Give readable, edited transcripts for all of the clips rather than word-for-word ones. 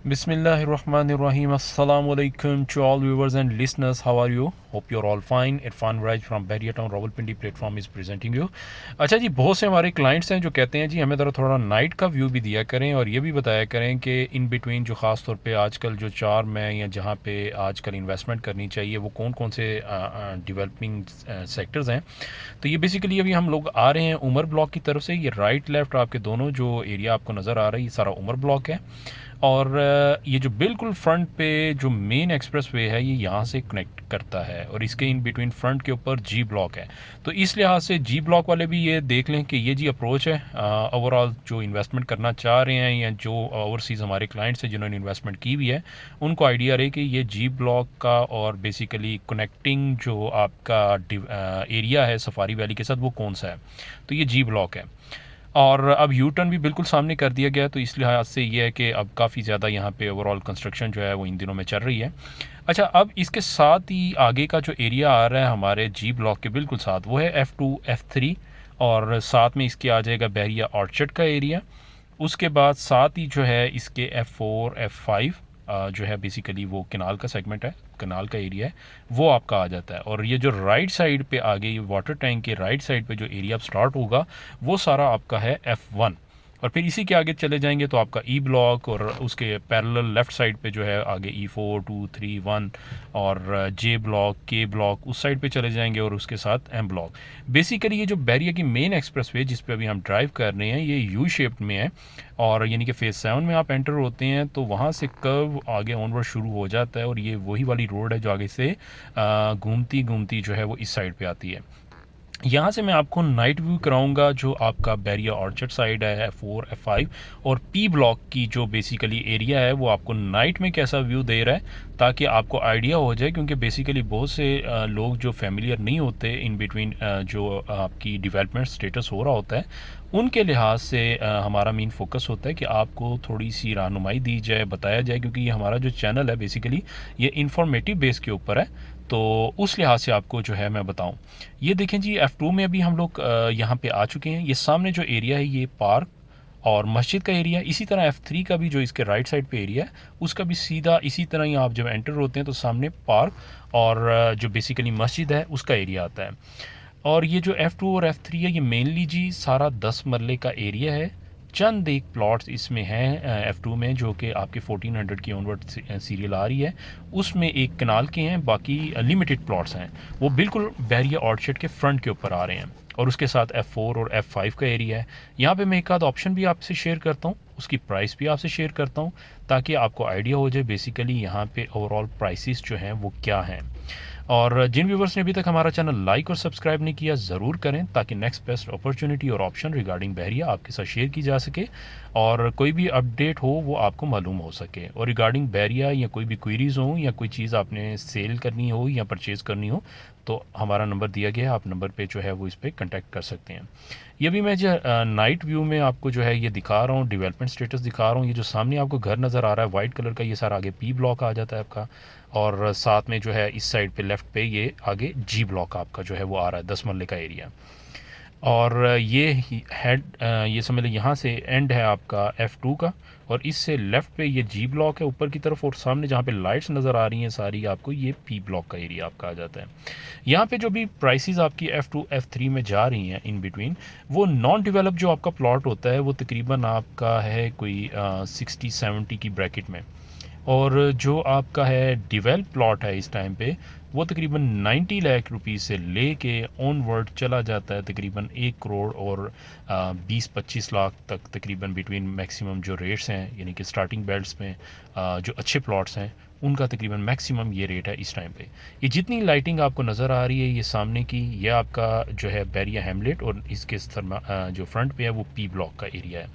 Bismillahirrahmanirrahim. Assalamu alaikum to all viewers and listeners. How are you? Hope you're all fine. Irfan Raj from Bahria Town Rawalpindi platform is presenting you. अच्छा जी, बहुत से हमारे clients हैं जो कहते हैं जी हमें ज़रा थोड़ा नाइट का व्यू भी दिया करें और ये भी बताया करें कि इन बिटवीन जो ख़ास तौर पे आजकल जो चार्म में या जहाँ पे आजकल इन्वेस्टमेंट करनी चाहिए वो कौन कौन से डेवलपिंग सेक्टर्स हैं। तो ये बेसिकली अभी हम लोग आ रहे हैं उमर ब्लॉक की तरफ से। ये राइट लेफ़्ट आपके दोनों जो एरिया आपको नज़र आ रहा है ये सारा उमर ब्लॉक है। और ये जो बिल्कुल फ्रंट पे जो मेन एक्सप्रेस वे है ये यहाँ से कनेक्ट करता है और इसके इन बिटवीन फ्रंट के ऊपर जी ब्लॉक है। तो इस लिहाज से जी ब्लॉक वाले भी ये देख लें कि ये जी अप्रोच है ओवरऑल जो इन्वेस्टमेंट करना चाह रहे हैं या जो ओवरसीज़ हमारे क्लाइंट्स हैं जिन्होंने इन्वेस्टमेंट की भी है उनको आइडिया रहे कि ये जी ब्लॉक का और बेसिकली कनेक्टिंग जो आपका एरिया है सफारी वैली के साथ वो कौन सा है। तो ये जी ब्लॉक है और अब यू टर्न भी बिल्कुल सामने कर दिया गया है। तो इस लिहाज से ये है कि अब काफ़ी ज़्यादा यहाँ पे ओवरऑल कंस्ट्रक्शन जो है वो इन दिनों में चल रही है। अच्छा, अब इसके साथ ही आगे का जो एरिया आ रहा है हमारे जी ब्लॉक के बिल्कुल साथ वो है F2 F3 और साथ में इसके आ जाएगा बहरिया ऑर्चर्ड का एरिया। उसके बाद साथ ही जो है इसके F4 F5 जो है बेसिकली वो कनाल का सेगमेंट है, कनाल का एरिया है वो आपका आ जाता है। और ये जो राइट साइड पे आगे ये वाटर टैंक के राइट साइड पे जो एरिया अब स्टार्ट होगा वो सारा आपका है F1 और फिर इसी के आगे चले जाएंगे तो आपका ई ब्लॉक और उसके पैरेलल लेफ़्ट साइड पे जो है आगे E4 2 3 1 और जे ब्लॉक के ब्लॉक उस साइड पे चले जाएंगे और उसके साथ एम ब्लॉक। बेसिकली ये जो बहरिया की मेन एक्सप्रेसवे जिस पे अभी हम ड्राइव कर रहे हैं ये यू शेप्ड में है और यानी कि फ़ेज़ 7 में आप एंटर होते हैं तो वहाँ से कर्व आगे ऑनवर्ड शुरू हो जाता है और ये वही वाली रोड है जो आगे से घूमती घूमती जो है वो इस साइड पे आती है। यहाँ से मैं आपको नाइट व्यू कराऊंगा जो आपका बहरिया ऑर्चर्ड साइड है F4 F5 और पी ब्लॉक की जो बेसिकली एरिया है वो आपको नाइट में कैसा व्यू दे रहा है ताकि आपको आइडिया हो जाए। क्योंकि बेसिकली बहुत से लोग जो फेमिलियर नहीं होते इन बिटवीन जो आपकी डेवलपमेंट स्टेटस हो रहा होता है उनके लिहाज से हमारा मेन फोकस होता है कि आपको थोड़ी सी रहनुमाई दी जाए, बताया जाए, क्योंकि ये हमारा जो चैनल है बेसिकली ये इंफॉर्मेटिव बेस के ऊपर है। तो उस लिहाज से आपको जो है मैं बताऊं। ये देखें जी F2 में अभी हम लोग यहाँ पे आ चुके हैं। ये सामने जो एरिया है ये पार्क और मस्जिद का एरिया है। इसी तरह F3 का भी जो इसके राइट साइड पे एरिया है उसका भी सीधा इसी तरह ही आप जब एंटर होते हैं तो सामने पार्क और जो बेसिकली मस्जिद है उसका एरिया आता है। और ये जो F2 और F3 है ये मेनली जी सारा 10 मरले का एरिया है। चंद एक प्लॉट्स इसमें हैं F2 में जो कि आपके 1400 की ऑनवर्ड सीरियल आ रही है उसमें एक कनाल के हैं, बाकी लिमिटेड प्लॉट्स हैं वो बिल्कुल बहरिया ऑर्चर्ड के फ्रंट के ऊपर आ रहे हैं। और उसके साथ F4 और F5 का एरिया है। यहाँ पे मैं एक आध ऑप्शन भी आपसे शेयर करता हूँ, उसकी प्राइस भी आपसे शेयर करता हूँ ताकि आपको आइडिया हो जाए बेसिकली यहाँ पे ओवरऑल प्राइसेस जो हैं वो क्या हैं। और जिन व्यूवर्स ने अभी तक हमारा चैनल लाइक और सब्सक्राइब नहीं किया ज़रूर करें ताकि नेक्स्ट बेस्ट अपॉर्चुनिटी और ऑप्शन रिगार्डिंग बहरिया आपके साथ शेयर की जा सके और कोई भी अपडेट हो वो आपको मालूम हो सके। और रिगार्डिंग बहरिया या कोई भी क्वेरीज़ हो या कोई चीज़ आपने सेल करनी हो या परचेज़ करनी हो तो हमारा नंबर दिया गया है, आप नंबर पे जो है वो इस पर कॉन्टैक्ट कर सकते हैं। ये भी मैं जो नाइट व्यू में आपको जो है ये दिखा रहा हूँ, डेवलपमेंट स्टेटस दिखा रहा हूँ। ये जो सामने आपको घर नज़र आ रहा है वाइट कलर का ये सारा आगे पी ब्लॉक आ जाता है आपका और साथ में जो है इस साइड पे लेफ़्ट पे ये आगे जी ब्लॉक आपका जो है वो आ रहा है 10 मरले का एरिया। और ये हेड ये समझ लें यहाँ से एंड है आपका F2 का और इससे लेफ़्ट पे ये जी ब्लॉक है ऊपर की तरफ और सामने जहाँ पे लाइट्स नज़र आ रही हैं सारी आपको ये पी ब्लॉक का एरिया आपका आ जाता है। यहाँ पे जो भी प्राइसेस आपकी F2 F3 में जा रही हैं इन बिटवीन वो नॉन डेवलप जो आपका प्लॉट होता है वो तकरीबन आपका है कोई 60-70 की ब्रैकेट में और जो आपका है डेवलप प्लॉट है इस टाइम पे वो तकरीबन 90 लाख रुपीस से लेके ऑनवर्ड चला जाता है तकरीबन 1 करोड़ और 20-25 लाख तक तकरीबन बिटवीन मैक्सिमम जो रेट्स हैं यानी कि स्टार्टिंग बेल्ट्स में जो अच्छे प्लॉट्स हैं उनका तकरीबन मैक्सिमम ये रेट है इस टाइम पे। ये जितनी लाइटिंग आपको नज़र आ रही है ये सामने की ये आपका जो है बहरिया हैमलेट और इसके जो फ्रंट पे है वो पी ब्लॉक का एरिया है।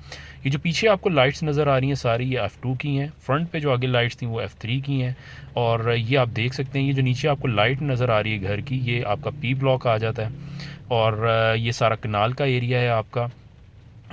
ये जो पीछे आपको लाइट्स नज़र आ रही हैं सारी ये F2 की हैं, फ्रंट पे जो आगे लाइट्स थी वो F3 की हैं। और ये आप देख सकते हैं ये जो नीचे आपको लाइट नज़र आ रही है घर की ये आपका पी ब्लॉक आ जाता है और ये सारा कनाल का एरिया है आपका।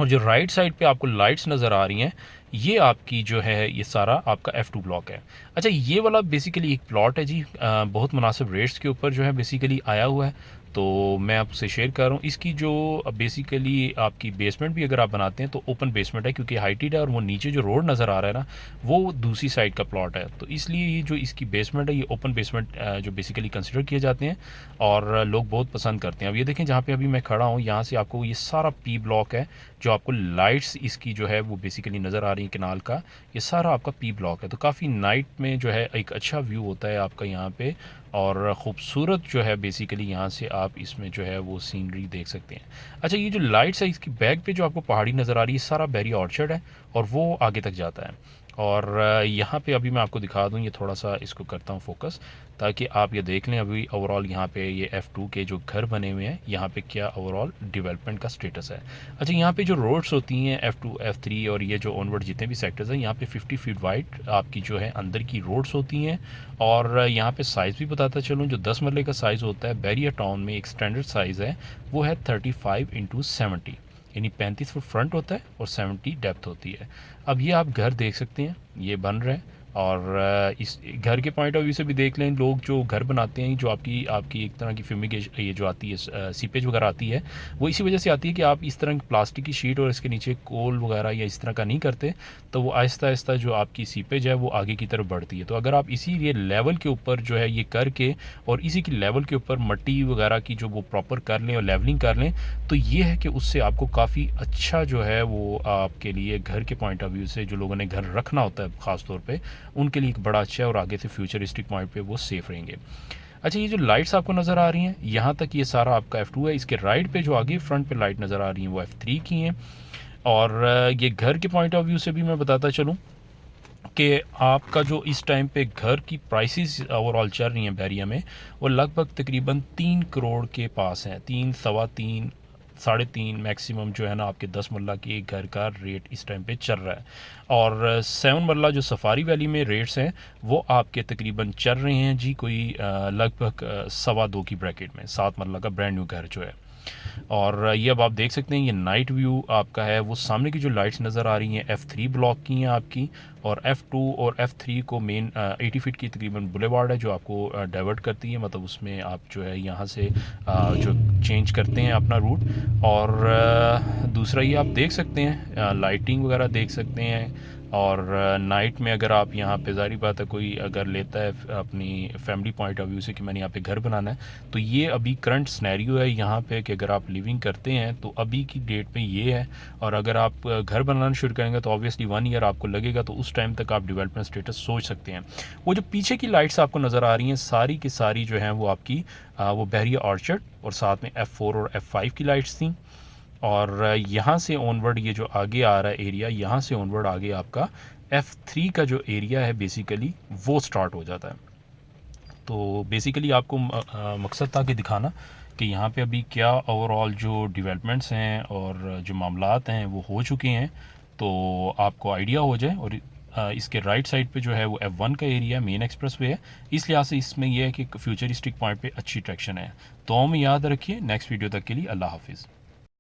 और जो राइट साइड पे आपको लाइट्स नज़र आ रही हैं ये आपकी जो है ये सारा आपका F2 ब्लॉक है। अच्छा, ये वाला बेसिकली एक प्लॉट है जी बहुत मुनासिब रेट्स के ऊपर जो है बेसिकली आया हुआ है। तो मैं आपसे शेयर कर रहा हूँ इसकी जो बेसिकली आपकी बेसमेंट भी अगर आप बनाते हैं तो ओपन बेसमेंट है, क्योंकि हाइटेड है और वो नीचे जो रोड नज़र आ रहा है ना वो दूसरी साइड का प्लॉट है, तो इसलिए ये जो इसकी बेसमेंट है ये ओपन बेसमेंट जो बेसिकली कंसिडर किए जाते हैं और लोग बहुत पसंद करते हैं। अब ये देखें जहाँ पे अभी मैं खड़ा हूँ यहाँ से आपको ये सारा पी ब्लॉक है, जो आपको लाइट्स इसकी जो है वो बेसिकली नज़र आ रही है किनाल का, ये सारा आपका पी ब्लॉक है। तो काफ़ी नाइट में जो है एक अच्छा व्यू होता है आपका यहाँ पे, और ख़ूबसूरत जो है बेसिकली यहाँ से आप इसमें जो है वो सीनरी देख सकते हैं। अच्छा, ये जो लाइट्स है इसकी बैक पे जो आपको पहाड़ी नज़र आ रही है सारा बेरी ऑर्चर्ड है और वो आगे तक जाता है। और यहाँ पे अभी मैं आपको दिखा दूँ, ये थोड़ा सा इसको करता हूँ फोकस ताकि आप ये देख लें अभी ओवरऑल यहाँ पे ये F2 के जो घर बने हुए हैं यहाँ पे क्या ओवरऑल डेवलपमेंट का स्टेटस है। अच्छा, यहाँ पे जो रोड्स होती हैं F2 F3 और ये जो ऑनवर्ड जितने भी सेक्टर्स हैं यहाँ पे 50 फीट वाइड आपकी जो है अंदर की रोड्स होती हैं। और यहाँ पे साइज़ भी बताता चलूँ, जो 10 मरले का साइज़ होता है बैरियर टाउन में एक स्टैंडर्ड साइज़ है वो है 35x70, यानी 35 फुट फ्रंट होता है और 70 डेप्थ होती है। अब ये आप घर देख सकते हैं ये बन रहा है, और इस घर के पॉइंट ऑफ व्यू से भी देख लें, लोग जो घर बनाते हैं जो आपकी आपकी एक तरह की फ्यूमिगेशन ये जो आती है सीपेज वगैरह आती है वो इसी वजह से आती है कि आप इस तरह की प्लास्टिक की शीट और इसके नीचे कोल वगैरह या इस तरह का नहीं करते, तो वो आहिस्ता आहिस्ता जो आपकी सीपेज है वो आगे की तरफ बढ़ती है। तो अगर आप इसी ये लेवल के ऊपर जो है ये करके और इसी की लेवल के ऊपर मट्टी वगैरह की जो वो प्रॉपर कर लें और लेवलिंग कर लें, तो ये है कि उससे आपको काफ़ी अच्छा जो है वो आपके लिए घर के पॉइंट ऑफ व्यू से जो लोगों ने घर रखना होता है ख़ास तौर पे उनके लिए एक बड़ा अच्छा है और आगे से फ्यूचरिस्टिक पॉइंट पे वो सेफ़ रहेंगे। अच्छा, ये जो लाइट्स आपको नज़र आ रही हैं यहाँ तक ये सारा आपका F2 है, इसके राइट पे जो आगे फ्रंट पे लाइट नज़र आ रही हैं वो F3 की हैं। और ये घर के पॉइंट ऑफ व्यू से भी मैं बताता चलूँ कि आपका जो इस टाइम पे घर की प्राइसेस ओवरऑल चल रही हैं बैरिया में वो लगभग तकरीबन 3 करोड़ के पास हैं, 3 सवा 3 साढ़े 3 मैक्सिमम जो है ना आपके 10 मरला के घर का रेट इस टाइम पे चल रहा है। और 7 मरला जो सफारी वैली में रेट्स हैं वो आपके तकरीबन चल रहे हैं जी कोई लगभग सवा 2 की ब्रैकेट में, 7 मरला का ब्रांड न्यू घर जो है। और ये अब आप देख सकते हैं ये नाइट व्यू आपका है, वो सामने की जो लाइट्स नज़र आ रही हैं F3 ब्लॉक की हैं आपकी, और F2 और F3 को मेन 80 फीट की तकरीबन बुलेवार्ड है जो आपको डाइवर्ट करती है, मतलब उसमें आप जो है यहाँ से जो चेंज करते हैं अपना रूट। और दूसरा ये आप देख सकते हैं लाइटिंग वगैरह देख सकते हैं। और नाइट में अगर आप यहाँ पे ज़ाहिर बात है कोई अगर लेता है अपनी फैमिली पॉइंट ऑफ व्यू से कि मैंने यहाँ पे घर बनाना है, तो ये अभी करंट सिनेरियो है यहाँ पे कि अगर आप लिविंग करते हैं तो अभी की डेट पे ये है। और अगर आप घर बनाना शुरू करेंगे तो ऑब्वियसली 1 ईयर आपको लगेगा, तो उस टाइम तक आप डेवलपमेंट स्टेटस सोच सकते हैं। वो जो पीछे की लाइट्स आपको नज़र आ रही हैं सारी की सारी जो हैं वो आपकी वो बहरिया ऑर्चर्ड और साथ में F4 और F5 की लाइट्स थी। और यहाँ से ऑनवर्ड ये जो आगे आ रहा है एरिया, यहाँ से ऑनवर्ड आगे आपका F3 का जो एरिया है बेसिकली वो स्टार्ट हो जाता है। तो बेसिकली आपको मकसद था कि दिखाना कि यहाँ पे अभी क्या ओवरऑल जो डेवलपमेंट्स हैं और जो मामलात हैं वो हो चुके हैं, तो आपको आइडिया हो जाए। और इसके राइट साइड पे जो है वो F1 का एरिया मेन एक्सप्रेस वे है, इस लिहाज से इसमें यह है कि फ्यूचरिस्टिक पॉइंट पे अच्छी ट्रैक्शन है। तो हमें याद रखिए। नेक्स्ट वीडियो तक के लिए अल्लाह हाफिज़।